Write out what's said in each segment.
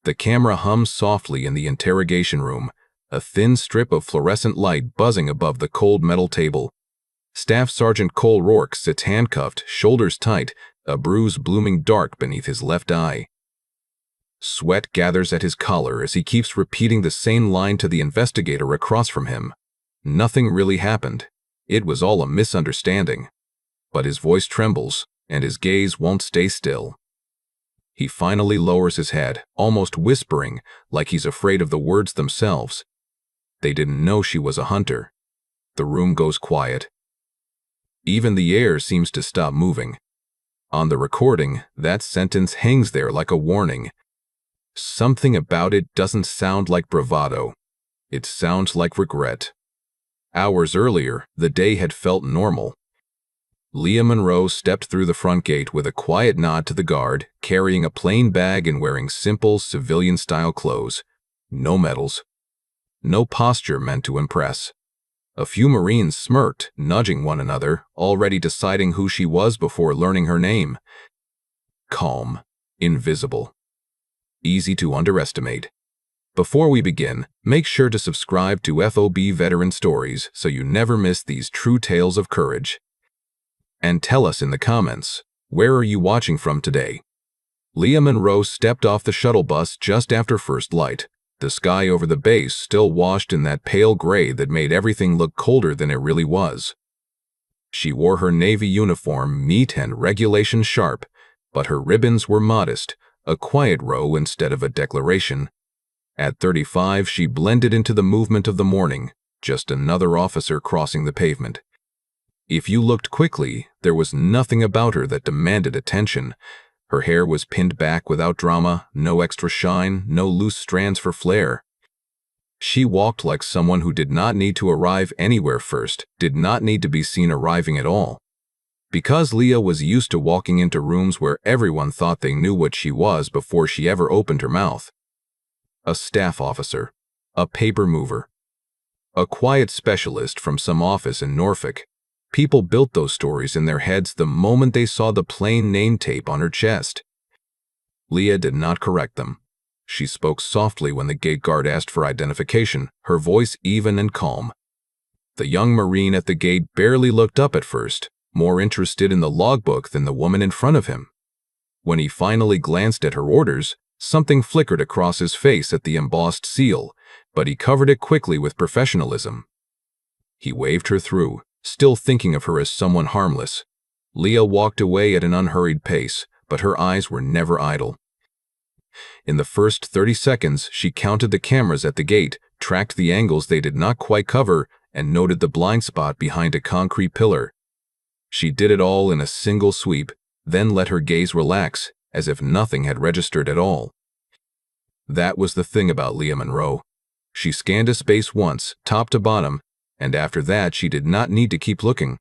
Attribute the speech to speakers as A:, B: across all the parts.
A: The camera hums softly in the interrogation room, a thin strip of fluorescent light buzzing above the cold metal table. Staff Sergeant Cole Rourke sits handcuffed, shoulders tight, a bruise blooming dark beneath his left eye. Sweat gathers at his collar as he keeps repeating the same line to the investigator across from him. Nothing really happened. It was all a misunderstanding. But his voice trembles, and his gaze won't stay still. He finally lowers his head, almost whispering, like he's afraid of the words themselves. They didn't know she was a hunter. The room goes quiet. Even the air seems to stop moving. On the recording, that sentence hangs there like a warning. Something about it doesn't sound like bravado. It sounds like regret. Hours earlier, the day had felt normal. Leah Monroe stepped through the front gate with a quiet nod to the guard, carrying a plain bag and wearing simple, civilian-style clothes. No medals. No posture meant to impress. A few Marines smirked, nudging one another, already deciding who she was before learning her name. Calm. Invisible. Easy to underestimate. Before we begin, make sure to subscribe to FOB Veteran Stories so you never miss these true tales of courage. And tell us in the comments, where are you watching from today? Leah Monroe stepped off the shuttle bus just after first light. The sky over the base still washed in that pale gray that made everything look colder than it really was. She wore her Navy uniform neat and regulation sharp, but her ribbons were modest, a quiet row instead of a declaration. At 35, she blended into the movement of the morning, just another officer crossing the pavement. If you looked quickly, there was nothing about her that demanded attention. Her hair was pinned back without drama, no extra shine, no loose strands for flair. She walked like someone who did not need to arrive anywhere first, did not need to be seen arriving at all. Because Leah was used to walking into rooms where everyone thought they knew what she was before she ever opened her mouth. A staff officer, a paper mover, a quiet specialist from some office in Norfolk. People built those stories in their heads the moment they saw the plain name tape on her chest. Leah did not correct them. She spoke softly when the gate guard asked for identification, her voice even and calm. The young Marine at the gate barely looked up at first, more interested in the logbook than the woman in front of him. When he finally glanced at her orders, something flickered across his face at the embossed seal, but he covered it quickly with professionalism. He waved her through, still thinking of her as someone harmless. Leah walked away at an unhurried pace, but her eyes were never idle. In the first 30 seconds, she counted the cameras at the gate, tracked the angles they did not quite cover, and noted the blind spot behind a concrete pillar. She did it all in a single sweep, then let her gaze relax, as if nothing had registered at all. That was the thing about Leah Monroe. She scanned a space once, top to bottom, and after that she did not need to keep looking.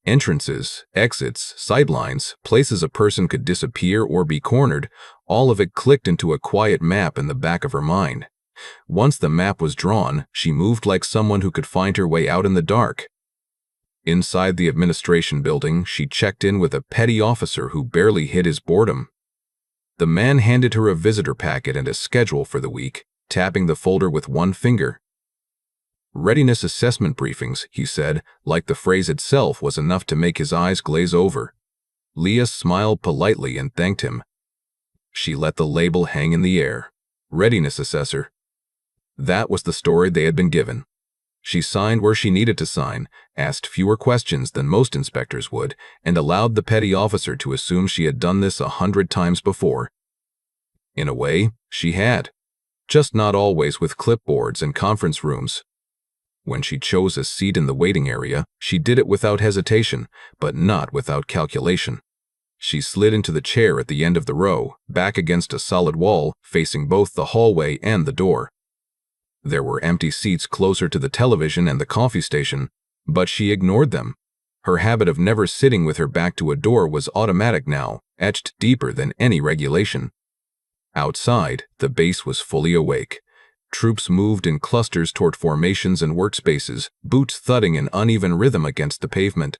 A: Entrances, exits, sidelines, places a person could disappear or be cornered, all of it clicked into a quiet map in the back of her mind. Once the map was drawn, she moved like someone who could find her way out in the dark. Inside the administration building, she checked in with a petty officer who barely hid his boredom. The man handed her a visitor packet and a schedule for the week, tapping the folder with one finger. Readiness assessment briefings, he said, like the phrase itself was enough to make his eyes glaze over. Leah smiled politely and thanked him. She let the label hang in the air. Readiness assessor. That was the story they had been given. She signed where she needed to sign, asked fewer questions than most inspectors would, and allowed the petty officer to assume she had done this 100 times before. In a way, she had. Just not always with clipboards and conference rooms. When she chose a seat in the waiting area, she did it without hesitation, but not without calculation. She slid into the chair at the end of the row, back against a solid wall, facing both the hallway and the door. There were empty seats closer to the television and the coffee station, but she ignored them. Her habit of never sitting with her back to a door was automatic now, etched deeper than any regulation. Outside, the base was fully awake. Troops moved in clusters toward formations and workspaces, boots thudding in uneven rhythm against the pavement.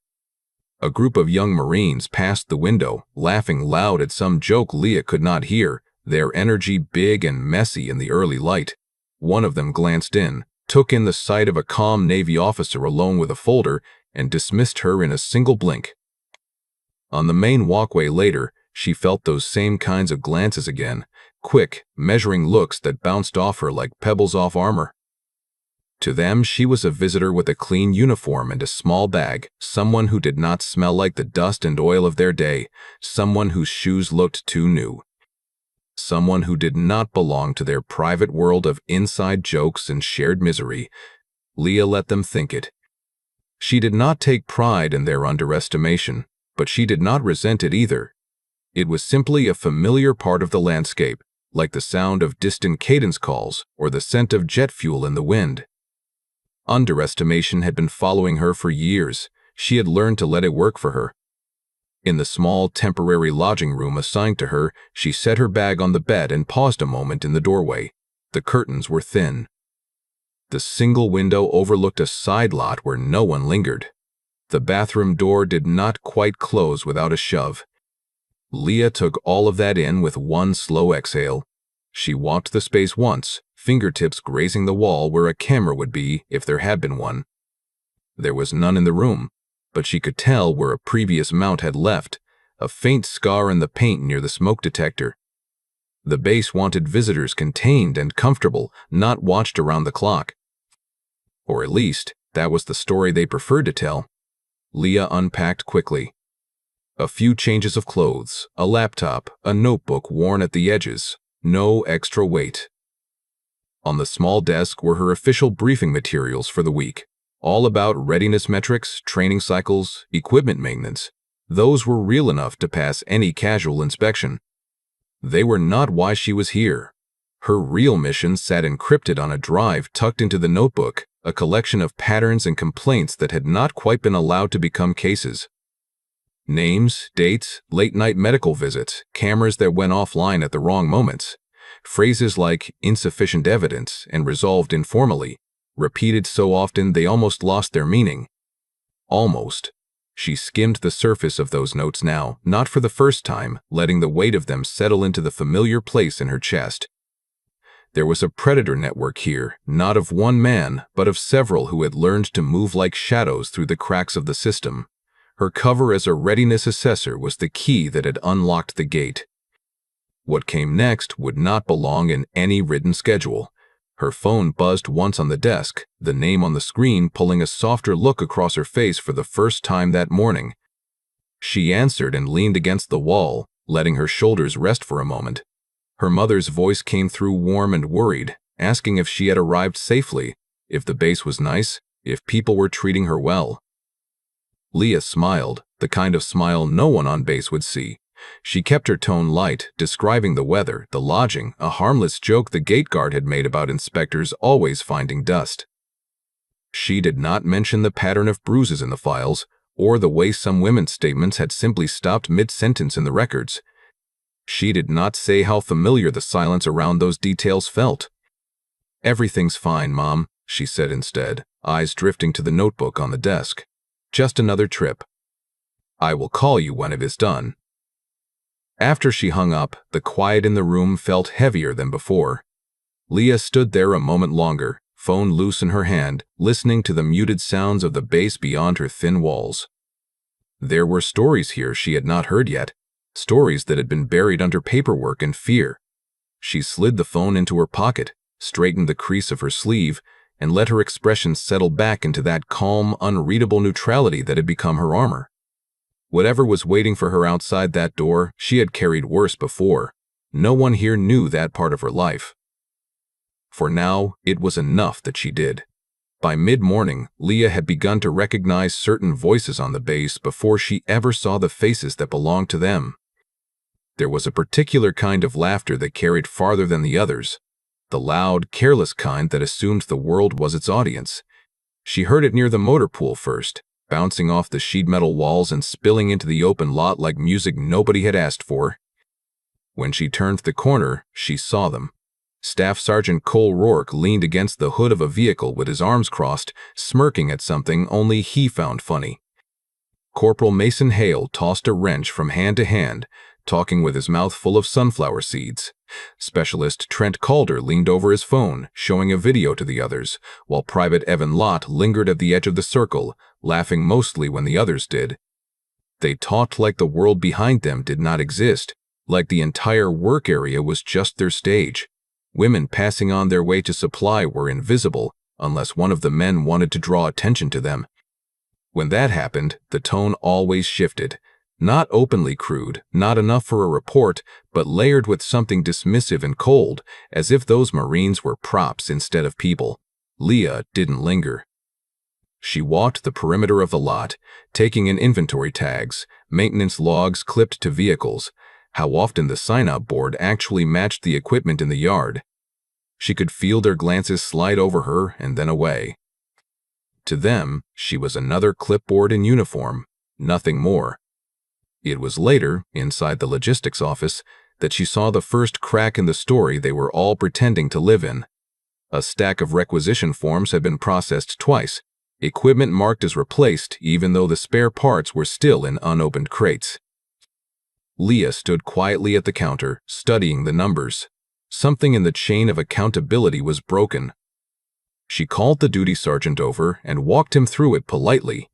A: A group of young Marines passed the window, laughing loud at some joke Leah could not hear, their energy big and messy in the early light. One of them glanced in, took in the sight of a calm Navy officer alone with a folder, and dismissed her in a single blink. On the main walkway later, she felt those same kinds of glances again, quick, measuring looks that bounced off her like pebbles off armor. To them, she was a visitor with a clean uniform and a small bag, someone who did not smell like the dust and oil of their day, someone whose shoes looked too new. Someone who did not belong to their private world of inside jokes and shared misery. Leah let them think it. She did not take pride in their underestimation, but she did not resent it either. It was simply a familiar part of the landscape, like the sound of distant cadence calls or the scent of jet fuel in the wind. Underestimation had been following her for years. She had learned to let it work for her. In the small, temporary lodging room assigned to her, she set her bag on the bed and paused a moment in the doorway. The curtains were thin. The single window overlooked a side lot where no one lingered. The bathroom door did not quite close without a shove. Leah took all of that in with one slow exhale. She walked the space once, fingertips grazing the wall where a camera would be if there had been one. There was none in the room, but she could tell where a previous mount had left, a faint scar in the paint near the smoke detector. The base wanted visitors contained and comfortable, not watched around the clock. Or at least, that was the story they preferred to tell. Leah unpacked quickly. A few changes of clothes, a laptop, a notebook worn at the edges, no extra weight. On the small desk were her official briefing materials for the week, all about readiness metrics, training cycles, equipment maintenance. Those were real enough to pass any casual inspection. They were not why she was here. Her real mission sat encrypted on a drive tucked into the notebook, a collection of patterns and complaints that had not quite been allowed to become cases. Names, dates, late-night medical visits, cameras that went offline at the wrong moments. Phrases like insufficient evidence and resolved informally, repeated so often they almost lost their meaning. Almost. She skimmed the surface of those notes now, not for the first time, letting the weight of them settle into the familiar place in her chest. There was a predator network here, not of one man, but of several who had learned to move like shadows through the cracks of the system. Her cover as a readiness assessor was the key that had unlocked the gate. What came next would not belong in any written schedule. Her phone buzzed once on the desk, the name on the screen pulling a softer look across her face for the first time that morning. She answered and leaned against the wall, letting her shoulders rest for a moment. Her mother's voice came through warm and worried, asking if she had arrived safely, if the base was nice, if people were treating her well. Leah smiled, the kind of smile no one on base would see. She kept her tone light, describing the weather, the lodging, a harmless joke the gate guard had made about inspectors always finding dust. She did not mention the pattern of bruises in the files, or the way some women's statements had simply stopped mid-sentence in the records. She did not say how familiar the silence around those details felt. "Everything's fine, Mom," she said instead, eyes drifting to the notebook on the desk. "Just another trip. I will call you when it is done." After she hung up, the quiet in the room felt heavier than before. Leah stood there a moment longer, phone loose in her hand, listening to the muted sounds of the base beyond her thin walls. There were stories here she had not heard yet, stories that had been buried under paperwork and fear. She slid the phone into her pocket, straightened the crease of her sleeve, and let her expression settle back into that calm, unreadable neutrality that had become her armor. Whatever was waiting for her outside that door, she had carried worse before. No one here knew that part of her life. For now, it was enough that she did. By mid-morning, Leah had begun to recognize certain voices on the base before she ever saw the faces that belonged to them. There was a particular kind of laughter that carried farther than the others, the loud, careless kind that assumed the world was its audience. She heard it near the motor pool first, bouncing off the sheet metal walls and spilling into the open lot like music nobody had asked for. When she turned the corner, she saw them. Staff Sergeant Cole Rourke leaned against the hood of a vehicle with his arms crossed, smirking at something only he found funny. Corporal Mason Hale tossed a wrench from hand to hand, talking with his mouth full of sunflower seeds. Specialist Trent Calder leaned over his phone, showing a video to the others, while Private Evan Lott lingered at the edge of the circle, laughing mostly when the others did. They talked like the world behind them did not exist, like the entire work area was just their stage. Women passing on their way to supply were invisible, unless one of the men wanted to draw attention to them. When that happened, the tone always shifted. Not openly crude, not enough for a report, but layered with something dismissive and cold, as if those Marines were props instead of people. Leah didn't linger. She walked the perimeter of the lot, taking in inventory tags, maintenance logs clipped to vehicles, how often the sign-up board actually matched the equipment in the yard. She could feel their glances slide over her and then away. To them, she was another clipboard in uniform, nothing more. It was later, inside the logistics office, that she saw the first crack in the story they were all pretending to live in. A stack of requisition forms had been processed twice, equipment marked as replaced even though the spare parts were still in unopened crates. Leah stood quietly at the counter, studying the numbers. Something in the chain of accountability was broken. She called the duty sergeant over and walked him through it politely.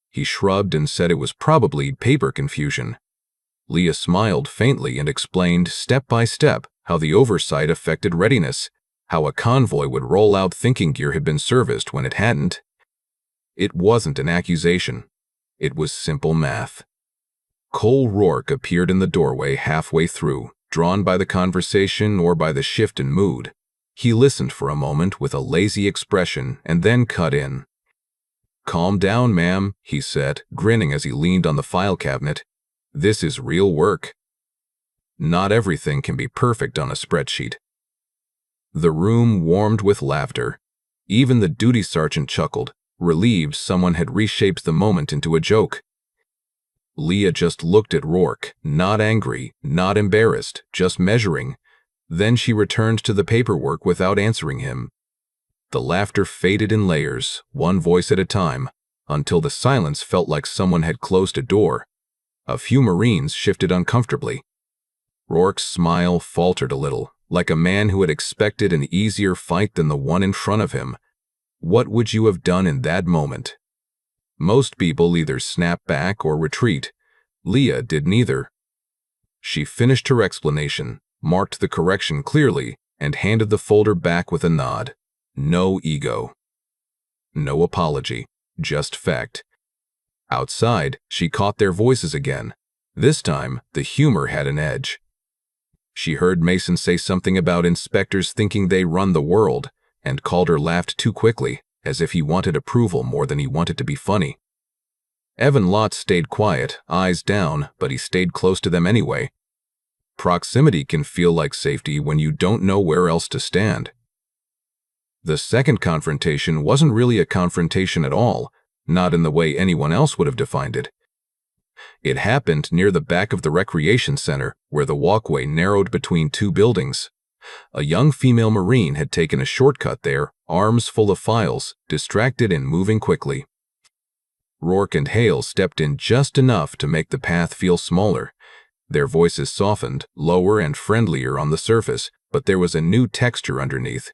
A: He shrugged and said it was probably paper confusion. Leah smiled faintly and explained step by step how the oversight affected readiness, how a convoy would roll out thinking gear had been serviced when it hadn't. It wasn't an accusation. It was simple math. Cole Rourke appeared in the doorway halfway through, drawn by the conversation or by the shift in mood. He listened for a moment with a lazy expression and then cut in. "Calm down, ma'am," he said, grinning as he leaned on the file cabinet. "This is real work. Not everything can be perfect on a spreadsheet." The room warmed with laughter. Even the duty sergeant chuckled, relieved someone had reshaped the moment into a joke. Leah just looked at Rourke, not angry, not embarrassed, just measuring. Then she returned to the paperwork without answering him. The laughter faded in layers, one voice at a time, until the silence felt like someone had closed a door. A few Marines shifted uncomfortably. Rourke's smile faltered a little, like a man who had expected an easier fight than the one in front of him. What would you have done in that moment? Most people either snap back or retreat. Leah did neither. She finished her explanation, marked the correction clearly, and handed the folder back with a nod. No ego. No apology, just fact. Outside, she caught their voices again. This time, the humor had an edge. She heard Mason say something about inspectors thinking they run the world, and Calder laughed too quickly, as if he wanted approval more than he wanted to be funny. Evan Lott stayed quiet, eyes down, but he stayed close to them anyway. Proximity can feel like safety when you don't know where else to stand. The second confrontation wasn't really a confrontation at all, not in the way anyone else would have defined it. It happened near the back of the recreation center, where the walkway narrowed between two buildings. A young female Marine had taken a shortcut there, arms full of files, distracted and moving quickly. Rourke and Hale stepped in just enough to make the path feel smaller. Their voices softened, lower and friendlier on the surface, but there was a new texture underneath.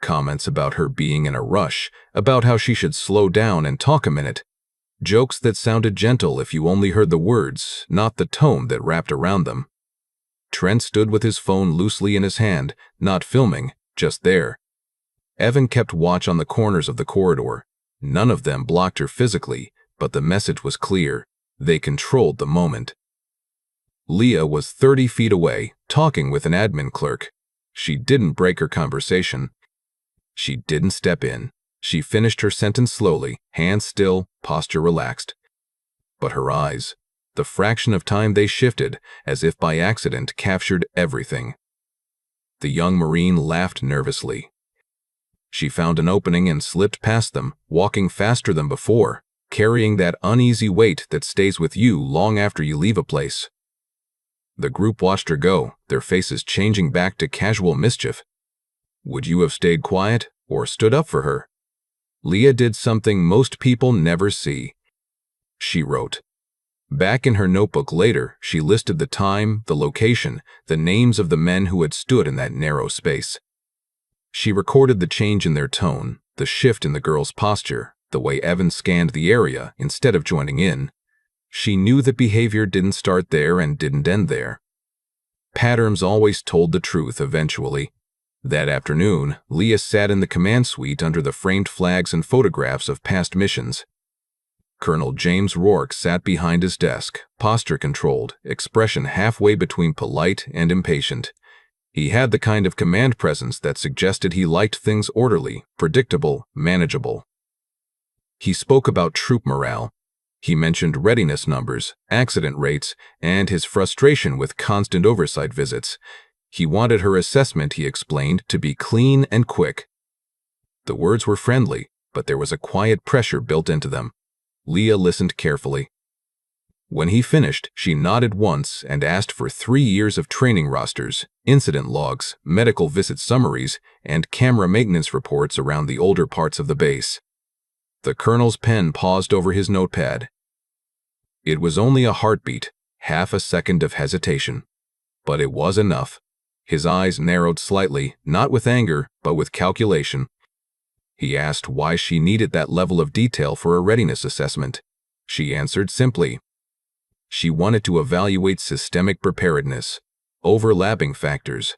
A: Comments about her being in a rush, about how she should slow down and talk a minute. Jokes that sounded gentle if you only heard the words, not the tone that wrapped around them. Trent stood with his phone loosely in his hand, not filming, just there. Evan kept watch on the corners of the corridor. None of them blocked her physically, but the message was clear. They controlled the moment. Leah was 30 feet away, talking with an admin clerk. She didn't break her conversation. She didn't step in. She finished her sentence slowly, hands still, posture relaxed. But her eyes, the fraction of time they shifted, as if by accident, captured everything. The young Marine laughed nervously. She found an opening and slipped past them, walking faster than before, carrying that uneasy weight that stays with you long after you leave a place. The group watched her go, their faces changing back to casual mischief. Would you have stayed quiet or stood up for her? Leah did something most people never see. She wrote, Back in her notebook later, she listed the time, the location, the names of the men who had stood in that narrow space. She recorded the change in their tone, the shift in the girl's posture, the way Evan scanned the area instead of joining in. She knew that behavior didn't start there and didn't end there. Patterns always told the truth eventually. That afternoon, Leah sat in the command suite under the framed flags and photographs of past missions. Colonel James Rourke sat behind his desk, posture controlled, expression halfway between polite and impatient. He had the kind of command presence that suggested he liked things orderly, predictable, manageable. He spoke about troop morale. He mentioned readiness numbers, accident rates, and his frustration with constant oversight visits. He wanted her assessment, he explained, to be clean and quick. The words were friendly, but there was a quiet pressure built into them. Leah listened carefully. When he finished, she nodded once and asked for 3 years of training rosters, incident logs, medical visit summaries, and camera maintenance reports around the older parts of the base. The colonel's pen paused over his notepad. It was only a heartbeat, half a second of hesitation. But it was enough. His eyes narrowed slightly, not with anger, but with calculation. He asked why she needed that level of detail for a readiness assessment. She answered simply. She wanted to evaluate systemic preparedness, overlapping factors,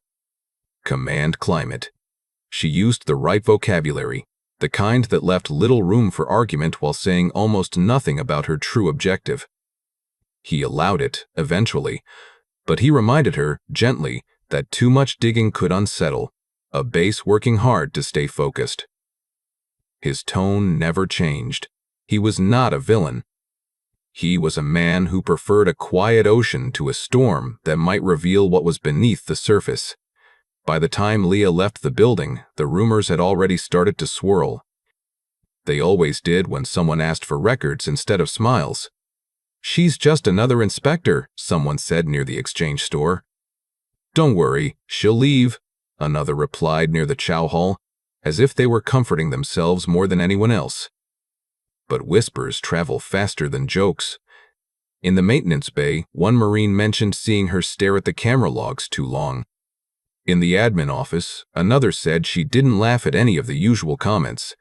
A: command climate. She used the right vocabulary, the kind that left little room for argument while saying almost nothing about her true objective. He allowed it, eventually, but he reminded her, gently, that too much digging could unsettle a base working hard to stay focused. His tone never changed. He was not a villain. He was a man who preferred a quiet ocean to a storm that might reveal what was beneath the surface. By the time Leah left the building, the rumors had already started to swirl. They always did when someone asked for records instead of smiles. "She's just another inspector," someone said near the exchange store. "Don't worry, she'll leave," another replied near the chow hall, as if they were comforting themselves more than anyone else. But whispers travel faster than jokes. In the maintenance bay, one Marine mentioned seeing her stare at the camera logs too long. In the admin office, another said she didn't laugh at any of the usual comments.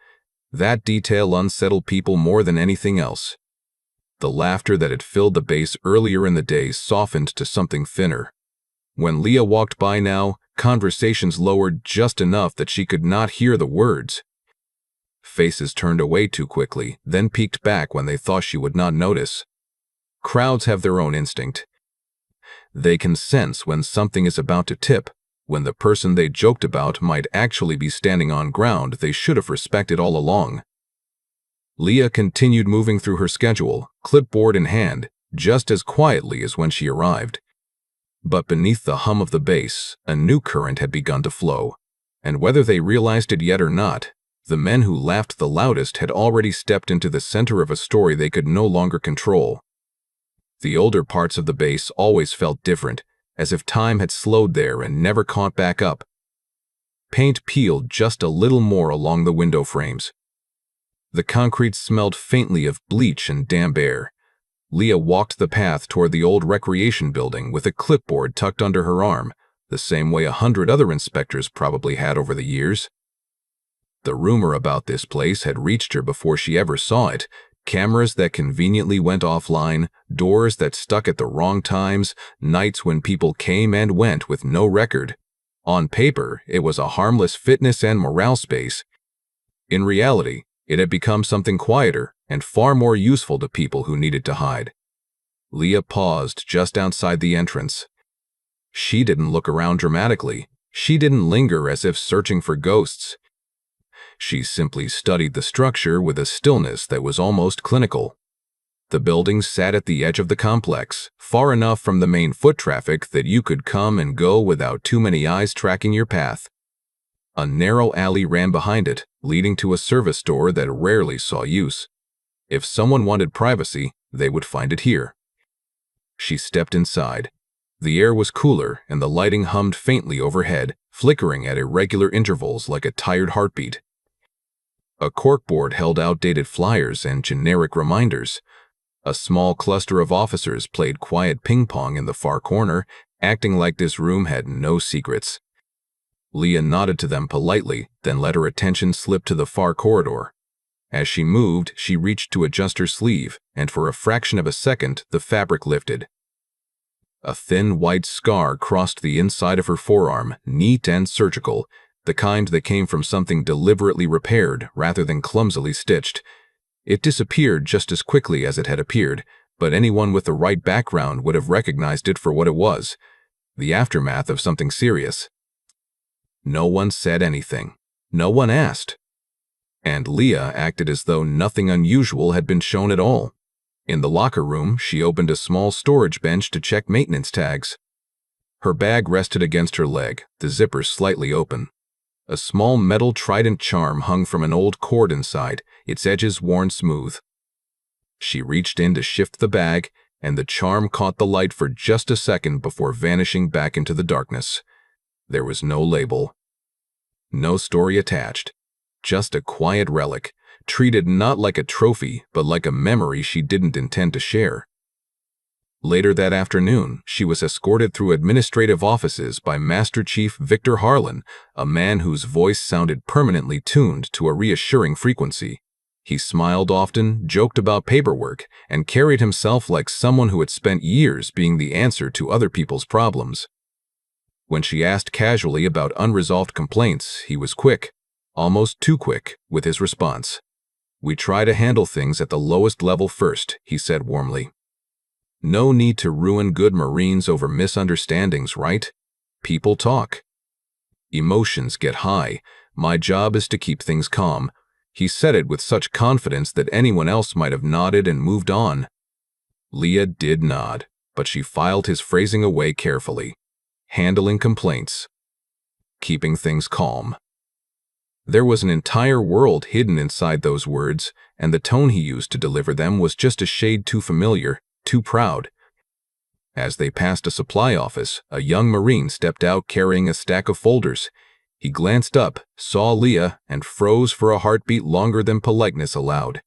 A: That detail unsettled people more than anything else. The laughter that had filled the base earlier in the day softened to something thinner. When Leah walked by now, conversations lowered just enough that she could not hear the words. Faces turned away too quickly, then peeked back when they thought she would not notice. Crowds have their own instinct. They can sense when something is about to tip, when the person they joked about might actually be standing on ground they should have respected all along. Leah continued moving through her schedule, clipboard in hand, just as quietly as when she arrived. But beneath the hum of the base, a new current had begun to flow, and whether they realized it yet or not, the men who laughed the loudest had already stepped into the center of a story they could no longer control. The older parts of the base always felt different, as if time had slowed there and never caught back up. Paint peeled just a little more along the window frames. The concrete smelled faintly of bleach and damp air. Leah walked the path toward the old recreation building with a clipboard tucked under her arm, the same way 100 other inspectors probably had over the years. The rumor about this place had reached her before she ever saw it. Cameras that conveniently went offline, doors that stuck at the wrong times, nights when people came and went with no record. On paper, it was a harmless fitness and morale space. In reality, it had become something quieter and far more useful to people who needed to hide. Leah paused just outside the entrance. She didn't look around dramatically. She didn't linger as if searching for ghosts. She simply studied the structure with a stillness that was almost clinical. The buildings sat at the edge of the complex, far enough from the main foot traffic that you could come and go without too many eyes tracking your path. A narrow alley ran behind it, leading to a service door that rarely saw use. If someone wanted privacy, they would find it here. She stepped inside. The air was cooler and the lighting hummed faintly overhead, flickering at irregular intervals like a tired heartbeat. A corkboard held outdated flyers and generic reminders. A small cluster of officers played quiet ping-pong in the far corner, acting like this room had no secrets. Leah nodded to them politely, then let her attention slip to the far corridor. As she moved, she reached to adjust her sleeve, and for a fraction of a second, the fabric lifted. A thin white scar crossed the inside of her forearm, neat and surgical, the kind that came from something deliberately repaired rather than clumsily stitched. It disappeared just as quickly as it had appeared, but anyone with the right background would have recognized it for what it was, the aftermath of something serious. No one said anything. No one asked. And Leah acted as though nothing unusual had been shown at all. In the locker room, she opened a small storage bench to check maintenance tags. Her bag rested against her leg, the zipper slightly open. A small metal trident charm hung from an old cord inside, its edges worn smooth. She reached in to shift the bag, and the charm caught the light for just a second before vanishing back into the darkness. There was no label. No story attached. Just a quiet relic, treated not like a trophy, but like a memory she didn't intend to share. Later that afternoon, she was escorted through administrative offices by Master Chief Victor Harlan, a man whose voice sounded permanently tuned to a reassuring frequency. He smiled often, joked about paperwork, and carried himself like someone who had spent years being the answer to other people's problems. When she asked casually about unresolved complaints, he was quick, almost too quick, with his response. "We try to handle things at the lowest level first," he said warmly. "No need to ruin good Marines over misunderstandings, right? People talk. Emotions get high. My job is to keep things calm." He said it with such confidence that anyone else might have nodded and moved on. Leah did nod, but she filed his phrasing away carefully. Handling complaints. Keeping things calm. There was an entire world hidden inside those words, and the tone he used to deliver them was just a shade too familiar, too proud. As they passed a supply office, a young Marine stepped out carrying a stack of folders. He glanced up, saw Leah, and froze for a heartbeat longer than politeness allowed.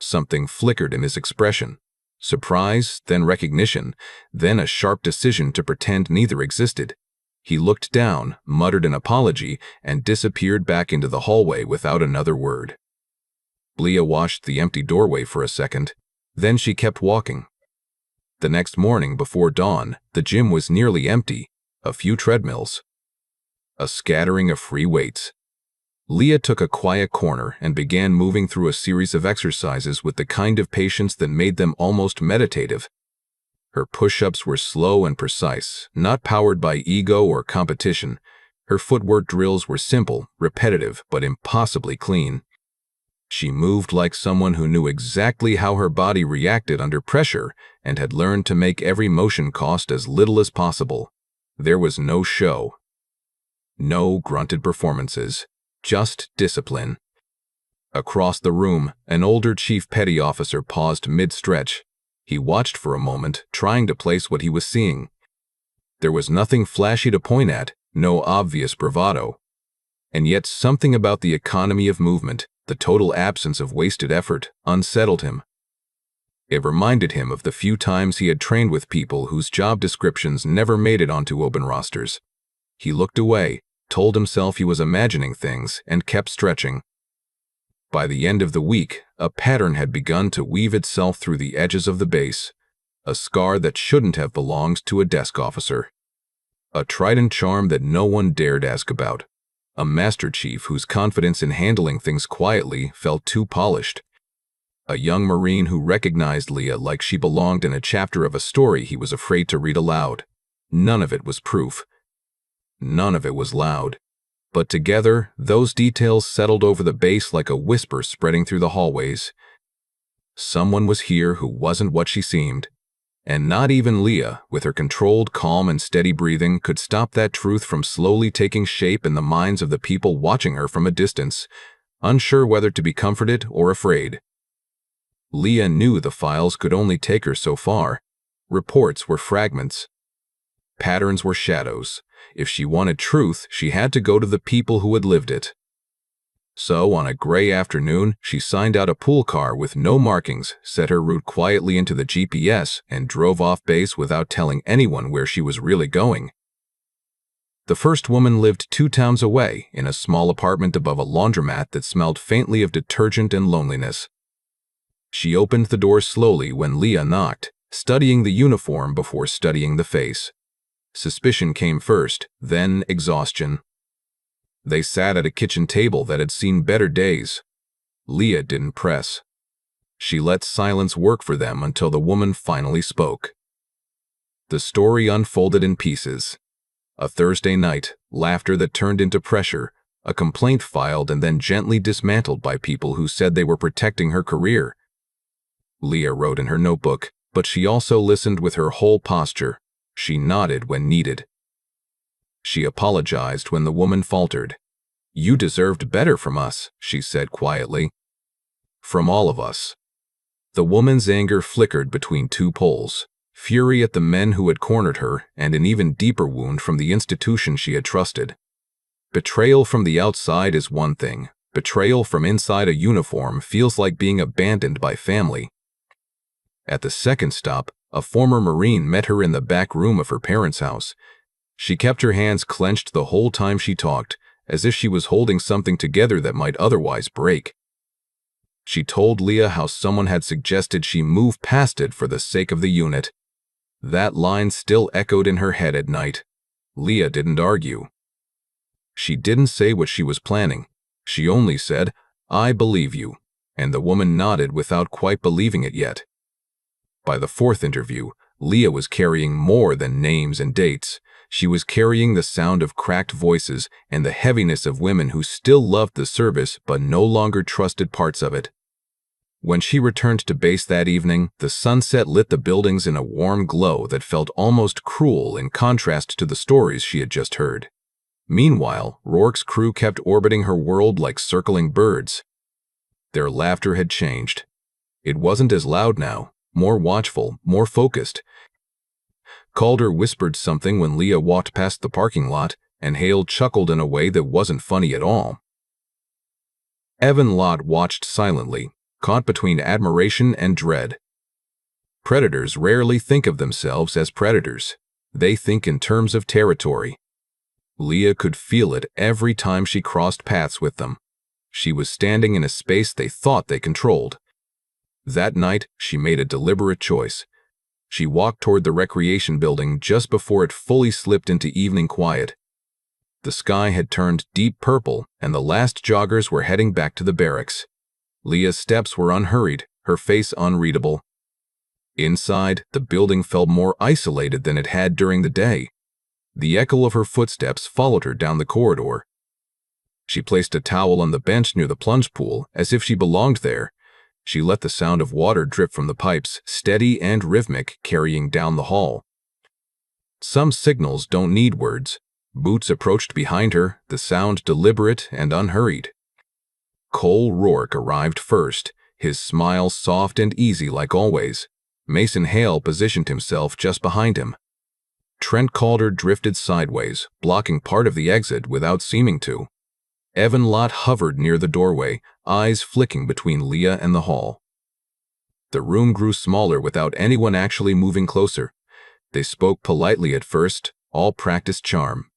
A: Something flickered in his expression. Surprise, then recognition, then a sharp decision to pretend neither existed. He looked down, muttered an apology, and disappeared back into the hallway without another word. Leah watched the empty doorway for a second. Then she kept walking. The next morning before dawn, the gym was nearly empty, a few treadmills. A scattering of free weights. Leah took a quiet corner and began moving through a series of exercises with the kind of patience that made them almost meditative. Her push-ups were slow and precise, not powered by ego or competition. Her footwork drills were simple, repetitive, but impossibly clean. She moved like someone who knew exactly how her body reacted under pressure and had learned to make every motion cost as little as possible. There was no show. No grunted performances, just discipline. Across the room, an older chief petty officer paused mid-stretch. He watched for a moment, trying to place what he was seeing. There was nothing flashy to point at, no obvious bravado. And yet something about the economy of movement, the total absence of wasted effort, unsettled him. It reminded him of the few times he had trained with people whose job descriptions never made it onto open rosters. He looked away, told himself he was imagining things, and kept stretching. By the end of the week, a pattern had begun to weave itself through the edges of the base, a scar that shouldn't have belonged to a desk officer. A trident charm that no one dared ask about. A master chief whose confidence in handling things quietly felt too polished. A young Marine who recognized Leah like she belonged in a chapter of a story he was afraid to read aloud. None of it was proof. None of it was loud. But together, those details settled over the base like a whisper spreading through the hallways. Someone was here who wasn't what she seemed. And not even Leah, with her controlled calm and steady breathing, could stop that truth from slowly taking shape in the minds of the people watching her from a distance, unsure whether to be comforted or afraid. Leah knew the files could only take her so far. Reports were fragments. Patterns were shadows. If she wanted truth, she had to go to the people who had lived it. So, on a gray afternoon, she signed out a pool car with no markings, set her route quietly into the GPS, and drove off base without telling anyone where she was really going. The first woman lived 2 towns away, in a small apartment above a laundromat that smelled faintly of detergent and loneliness. She opened the door slowly when Leah knocked, studying the uniform before studying the face. Suspicion came first, then exhaustion. They sat at a kitchen table that had seen better days. Leah didn't press. She let silence work for them until the woman finally spoke. The story unfolded in pieces. A Thursday night, laughter that turned into pressure, a complaint filed and then gently dismantled by people who said they were protecting her career. Leah wrote in her notebook, but she also listened with her whole posture. She nodded when needed. She apologized when the woman faltered. "You deserved better from us," she said quietly. "From all of us." The woman's anger flickered between 2 poles, fury at the men who had cornered her and an even deeper wound from the institution she had trusted. Betrayal from the outside is one thing. Betrayal from inside a uniform feels like being abandoned by family. At the second stop, a former Marine met her in the back room of her parents' house. She kept her hands clenched the whole time she talked, as if she was holding something together that might otherwise break. She told Leah how someone had suggested she move past it for the sake of the unit. That line still echoed in her head at night. Leah didn't argue. She didn't say what she was planning. She only said, "I believe you," and the woman nodded without quite believing it yet. By the 4th interview, Leah was carrying more than names and dates. She was carrying the sound of cracked voices and the heaviness of women who still loved the service but no longer trusted parts of it. When she returned to base that evening, the sunset lit the buildings in a warm glow that felt almost cruel in contrast to the stories she had just heard. Meanwhile, Rourke's crew kept orbiting her world like circling birds. Their laughter had changed. It wasn't as loud now, more watchful, more focused. Calder whispered something when Leah walked past the parking lot, and Hale chuckled in a way that wasn't funny at all. Evan Lott watched silently, caught between admiration and dread. Predators rarely think of themselves as predators. They think in terms of territory. Leah could feel it every time she crossed paths with them. She was standing in a space they thought they controlled. That night, she made a deliberate choice. She walked toward the recreation building just before it fully slipped into evening quiet. The sky had turned deep purple, and the last joggers were heading back to the barracks. Leah's steps were unhurried, her face unreadable. Inside, the building felt more isolated than it had during the day. The echo of her footsteps followed her down the corridor. She placed a towel on the bench near the plunge pool, as if she belonged there. She let the sound of water drip from the pipes, steady and rhythmic, carrying down the hall. Some signals don't need words. Boots approached behind her, the sound deliberate and unhurried. Cole Rourke arrived first, his smile soft and easy like always. Mason Hale positioned himself just behind him. Trent Calder drifted sideways, blocking part of the exit without seeming to. Evan Lott hovered near the doorway, eyes flicking between Leah and the hall. The room grew smaller without anyone actually moving closer. They spoke politely at first, all practiced charm.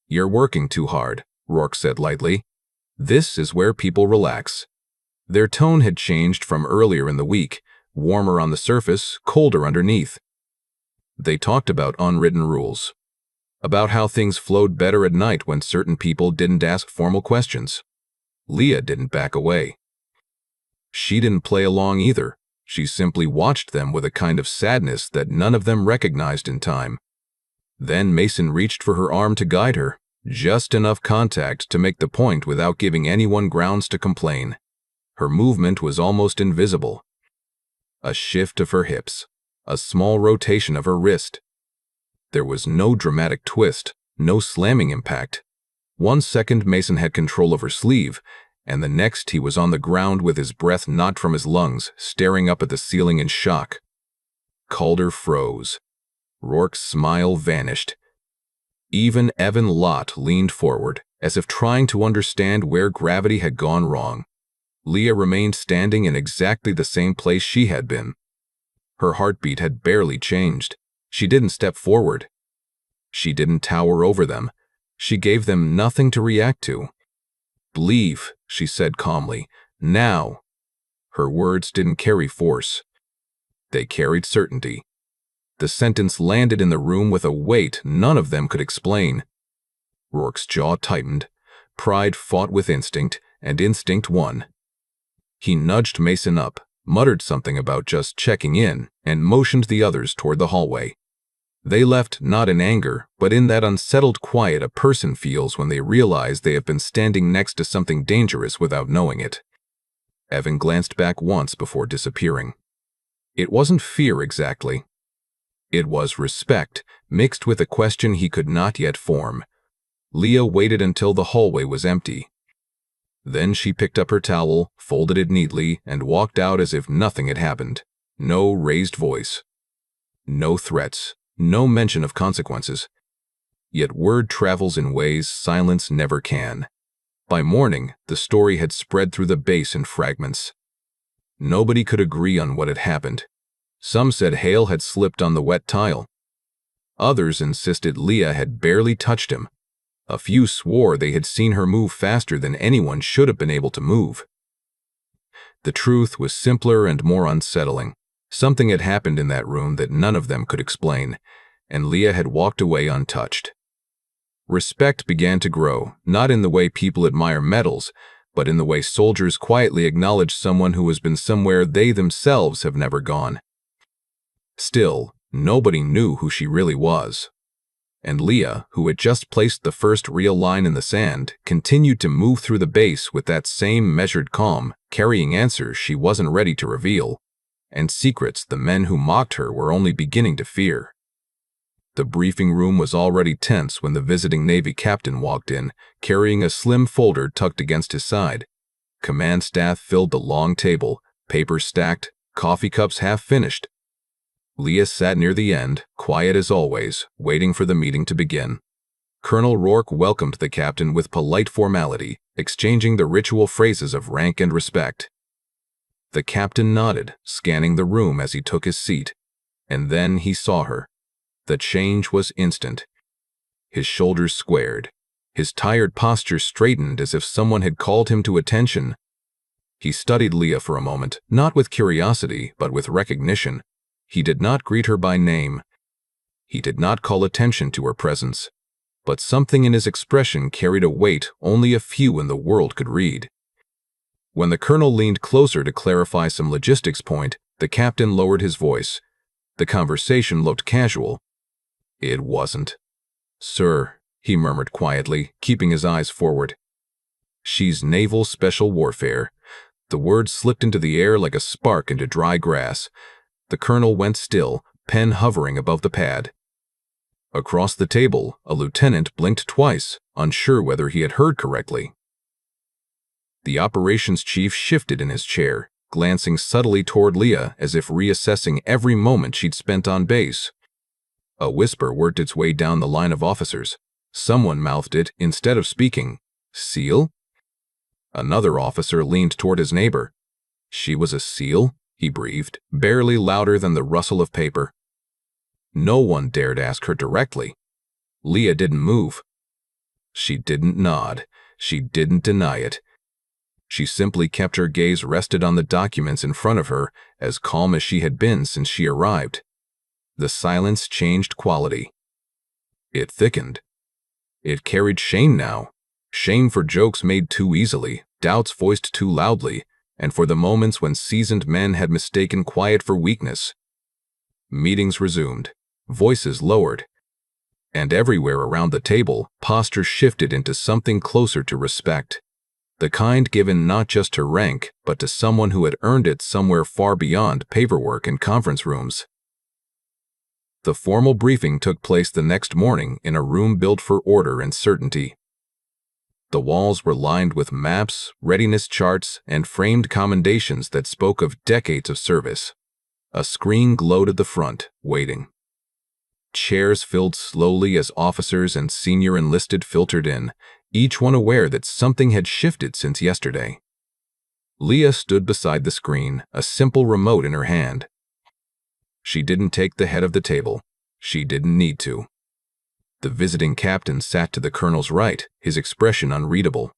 A: "You're working too hard," Rourke said lightly. "This is where people relax." Their tone had changed from earlier in the week, warmer on the surface, colder underneath. They talked about unwritten rules. About how things flowed better at night when certain people didn't ask formal questions. Leah didn't back away. She didn't play along either. She simply watched them with a kind of sadness that none of them recognized in time. Then Mason reached for her arm to guide her, just enough contact to make the point without giving anyone grounds to complain. Her movement was almost invisible. A shift of her hips, a small rotation of her wrist. There was no dramatic twist, no slamming impact. 1 second Mason had control of her sleeve, and the next he was on the ground with his breath knocked from his lungs, staring up at the ceiling in shock. Calder froze. Rourke's smile vanished. Even Evan Lott leaned forward, as if trying to understand where gravity had gone wrong. Leah remained standing in exactly the same place she had been. Her heartbeat had barely changed. She didn't step forward. She didn't tower over them. She gave them nothing to react to. "Believe," she said calmly. "Now." Her words didn't carry force. They carried certainty. The sentence landed in the room with a weight none of them could explain. Rourke's jaw tightened. Pride fought with instinct, and instinct won. He nudged Mason up, muttered something about just checking in, and motioned the others toward the hallway. They left not in anger, but in that unsettled quiet a person feels when they realize they have been standing next to something dangerous without knowing it. Evan glanced back once before disappearing. It wasn't fear exactly. It was respect, mixed with a question he could not yet form. Leah waited until the hallway was empty. Then she picked up her towel, folded it neatly, and walked out as if nothing had happened. No raised voice. No threats. No mention of consequences. Yet word travels in ways silence never can. By morning, the story had spread through the base in fragments. Nobody could agree on what had happened. Some said Hale had slipped on the wet tile. Others insisted Leah had barely touched him. A few swore they had seen her move faster than anyone should have been able to move. The truth was simpler and more unsettling. Something had happened in that room that none of them could explain, and Leah had walked away untouched. Respect began to grow, not in the way people admire medals, but in the way soldiers quietly acknowledge someone who has been somewhere they themselves have never gone. Still, nobody knew who she really was. And Leah, who had just placed the first real line in the sand, continued to move through the base with that same measured calm, carrying answers she wasn't ready to reveal, and secrets the men who mocked her were only beginning to fear. The briefing room was already tense when the visiting Navy captain walked in, carrying a slim folder tucked against his side. Command staff filled the long table, papers stacked, coffee cups half finished. Leah sat near the end, quiet as always, waiting for the meeting to begin. Colonel Rourke welcomed the captain with polite formality, exchanging the ritual phrases of rank and respect. The captain nodded, scanning the room as he took his seat, and then he saw her. The change was instant. His shoulders squared. His tired posture straightened as if someone had called him to attention. He studied Leah for a moment, not with curiosity, but with recognition. He did not greet her by name. He did not call attention to her presence. But something in his expression carried a weight only a few in the world could read. When the colonel leaned closer to clarify some logistics point, the captain lowered his voice. The conversation looked casual. It wasn't. "Sir," he murmured quietly, keeping his eyes forward. "She's naval special warfare." The word slipped into the air like a spark into dry grass. The colonel went still, pen hovering above the pad. Across the table, a lieutenant blinked twice, unsure whether he had heard correctly. The operations chief shifted in his chair, glancing subtly toward Leah as if reassessing every moment she'd spent on base. A whisper worked its way down the line of officers. Someone mouthed it instead of speaking. "SEAL?" Another officer leaned toward his neighbor. "She was a SEAL?" he breathed, barely louder than the rustle of paper. No one dared ask her directly. Leah didn't move. She didn't nod. She didn't deny it. She simply kept her gaze rested on the documents in front of her, as calm as she had been since she arrived. The silence changed quality. It thickened. It carried shame now. Shame for jokes made too easily, doubts voiced too loudly, and for the moments when seasoned men had mistaken quiet for weakness. Meetings resumed. Voices lowered. And everywhere around the table, posture shifted into something closer to respect. The kind given not just to rank, but to someone who had earned it somewhere far beyond paperwork and conference rooms. The formal briefing took place the next morning in a room built for order and certainty. The walls were lined with maps, readiness charts, and framed commendations that spoke of decades of service. A screen glowed at the front, waiting. Chairs filled slowly as officers and senior enlisted filtered in, each one aware that something had shifted since yesterday. Leah stood beside the screen, a simple remote in her hand. She didn't take the head of the table. She didn't need to. The visiting captain sat to the colonel's right, his expression unreadable.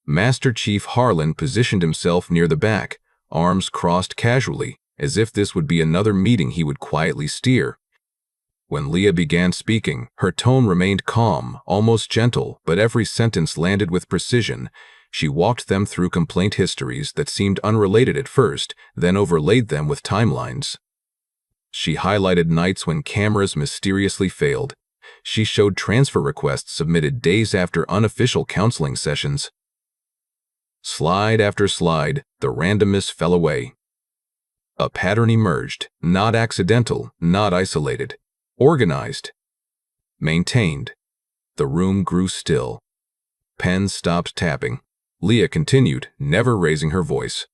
A: Master Chief Harlan positioned himself near the back, arms crossed casually, as if this would be another meeting he would quietly steer. When Leah began speaking, her tone remained calm, almost gentle, but every sentence landed with precision. She walked them through complaint histories that seemed unrelated at first, then overlaid them with timelines. She highlighted nights when cameras mysteriously failed. She showed transfer requests submitted days after unofficial counseling sessions. Slide after slide, the randomness fell away. A pattern emerged, not accidental, not isolated. Organized. Maintained. The room grew still. Pens stopped tapping. Leah continued, never raising her voice.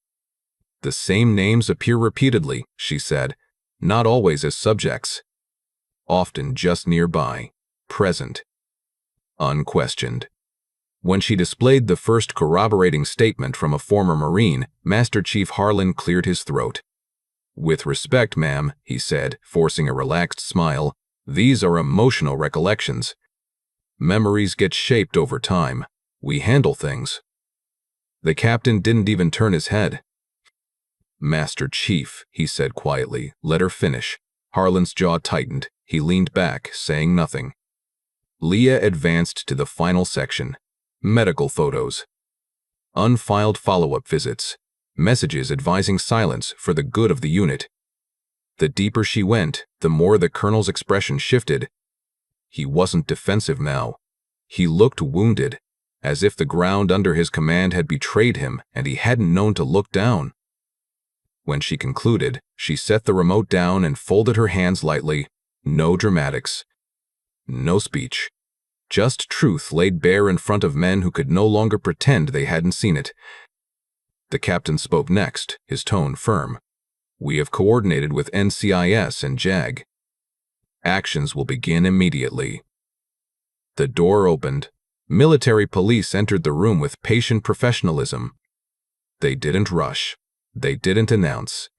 A: The same names appear repeatedly, she said, not always as subjects. Often just nearby, present, unquestioned. When she displayed the first corroborating statement from a former Marine, Master Chief Harlan cleared his throat. "With respect, ma'am," he said, forcing a relaxed smile, "these are emotional recollections. Memories get shaped over time. We handle things." The captain didn't even turn his head. "Master Chief," he said quietly, "let her finish." Harlan's jaw tightened. He leaned back, saying nothing. Leah advanced to the final section. Medical photos. Unfiled follow-up visits. Messages advising silence for the good of the unit. The deeper she went, the more the colonel's expression shifted. He wasn't defensive now. He looked wounded, as if the ground under his command had betrayed him and he hadn't known to look down. When she concluded, she set the remote down and folded her hands lightly. No dramatics. No speech. Just truth laid bare in front of men who could no longer pretend they hadn't seen it. The captain spoke next, his tone firm. "We have coordinated with NCIS and JAG. Actions will begin immediately." The door opened. Military police entered the room with patient professionalism. They didn't rush. They didn't announce.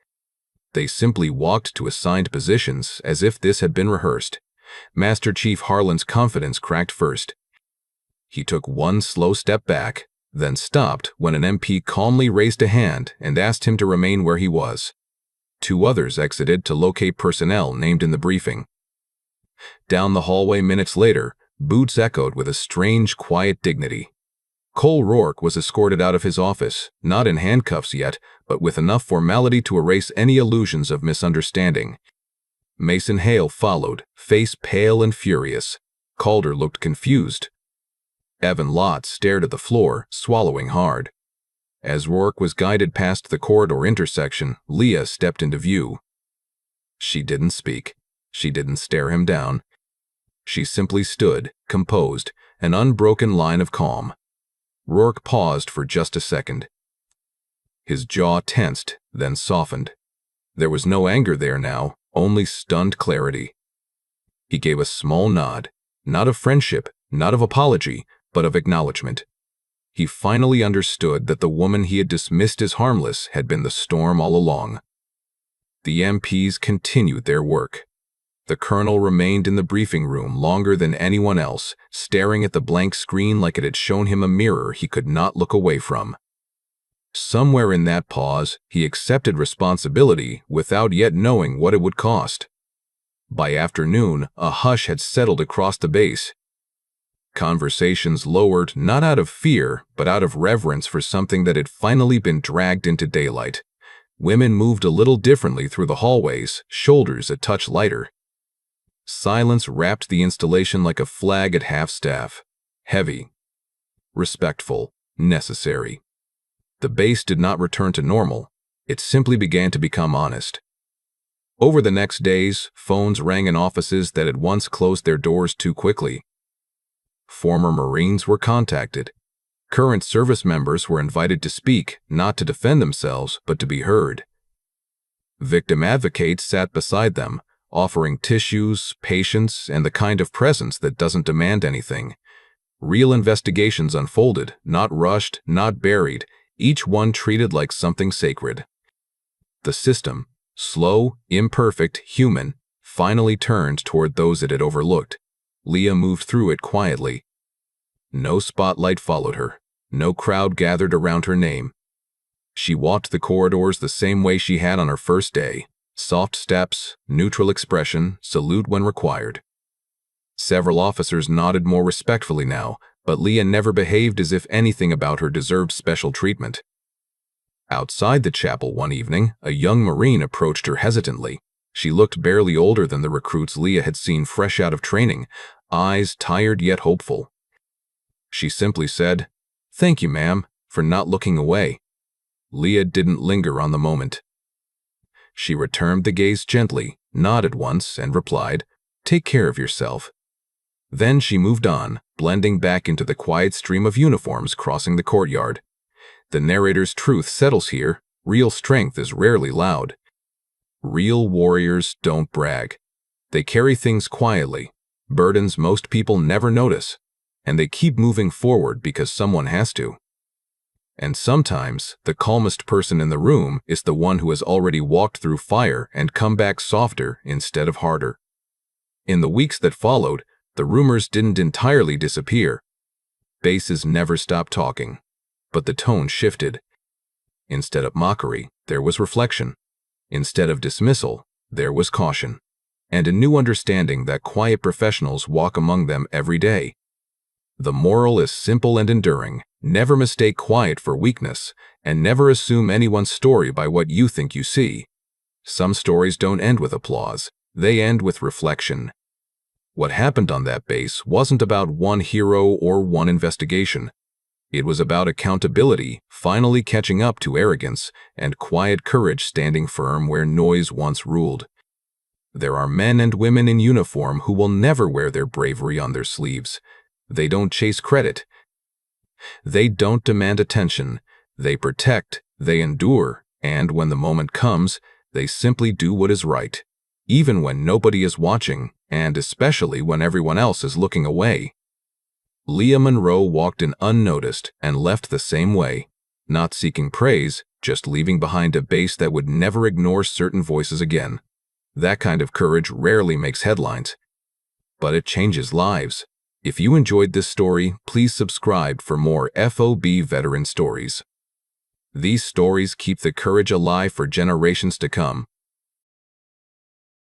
A: They simply walked to assigned positions as if this had been rehearsed. Master Chief Harlan's confidence cracked first. He took one slow step back, then stopped when an MP calmly raised a hand and asked him to remain where he was. Two others exited to locate personnel named in the briefing. Down the hallway minutes later, boots echoed with a strange, quiet dignity. Cole Rourke was escorted out of his office, not in handcuffs yet, but with enough formality to erase any illusions of misunderstanding. Mason Hale followed, face pale and furious. Calder looked confused. Evan Lott stared at the floor, swallowing hard. As Rourke was guided past the corridor intersection, Leah stepped into view. She didn't speak. She didn't stare him down. She simply stood, composed, an unbroken line of calm. Rourke paused for just a second. His jaw tensed, then softened. There was no anger there now, only stunned clarity. He gave a small nod, not of friendship, not of apology, but of acknowledgement. He finally understood that the woman he had dismissed as harmless had been the storm all along. The MPs continued their work. The colonel remained in the briefing room longer than anyone else, staring at the blank screen like it had shown him a mirror he could not look away from. Somewhere in that pause, he accepted responsibility without yet knowing what it would cost. By afternoon, a hush had settled across the base. Conversations lowered not out of fear, but out of reverence for something that had finally been dragged into daylight. Women moved a little differently through the hallways, shoulders a touch lighter. Silence wrapped the installation like a flag at half-staff. Heavy. Respectful. Necessary. The base did not return to normal. It simply began to become honest. Over the next days, phones rang in offices that had once closed their doors too quickly. Former Marines were contacted. Current service members were invited to speak, not to defend themselves, but to be heard. Victim advocates sat beside them, offering tissues, patience, and the kind of presence that doesn't demand anything. Real investigations unfolded, not rushed, not buried, each one treated like something sacred. The system, slow, imperfect, human, finally turned toward those it had overlooked. Leah moved through it quietly. No spotlight followed her. No crowd gathered around her name. She walked the corridors the same way she had on her first day. Soft steps, neutral expression, salute when required. Several officers nodded more respectfully now, but Leah never behaved as if anything about her deserved special treatment. Outside the chapel one evening, a young Marine approached her hesitantly. She looked barely older than the recruits Leah had seen fresh out of training, eyes tired yet hopeful. She simply said, "Thank you, ma'am, for not looking away." Leah didn't linger on the moment. She returned the gaze gently, nodded once, and replied, "Take care of yourself." Then she moved on, blending back into the quiet stream of uniforms crossing the courtyard. The narrator's truth settles here. Real strength is rarely loud. Real warriors don't brag. They carry things quietly, burdens most people never notice, and they keep moving forward because someone has to. And sometimes, the calmest person in the room is the one who has already walked through fire and come back softer instead of harder. In the weeks that followed, the rumors didn't entirely disappear. Bases never stopped talking, but the tone shifted. Instead of mockery, there was reflection. Instead of dismissal, there was caution, and a new understanding that quiet professionals walk among them every day. The moral is simple and enduring. Never mistake quiet for weakness, and never assume anyone's story by what you think you see. Some stories don't end with applause. They end with reflection. What happened on that base wasn't about one hero or one investigation. It was about accountability finally catching up to arrogance and quiet courage standing firm where noise once ruled. There are men and women in uniform who will never wear their bravery on their sleeves. They don't chase credit. They don't demand attention. They protect, they endure, and when the moment comes, they simply do what is right, even when nobody is watching, and especially when everyone else is looking away. Leah Monroe walked in unnoticed and left the same way, not seeking praise, just leaving behind a base that would never ignore certain voices again. That kind of courage rarely makes headlines, but it changes lives. If you enjoyed this story, please subscribe for more FOB veteran stories. These stories keep the courage alive for generations to come.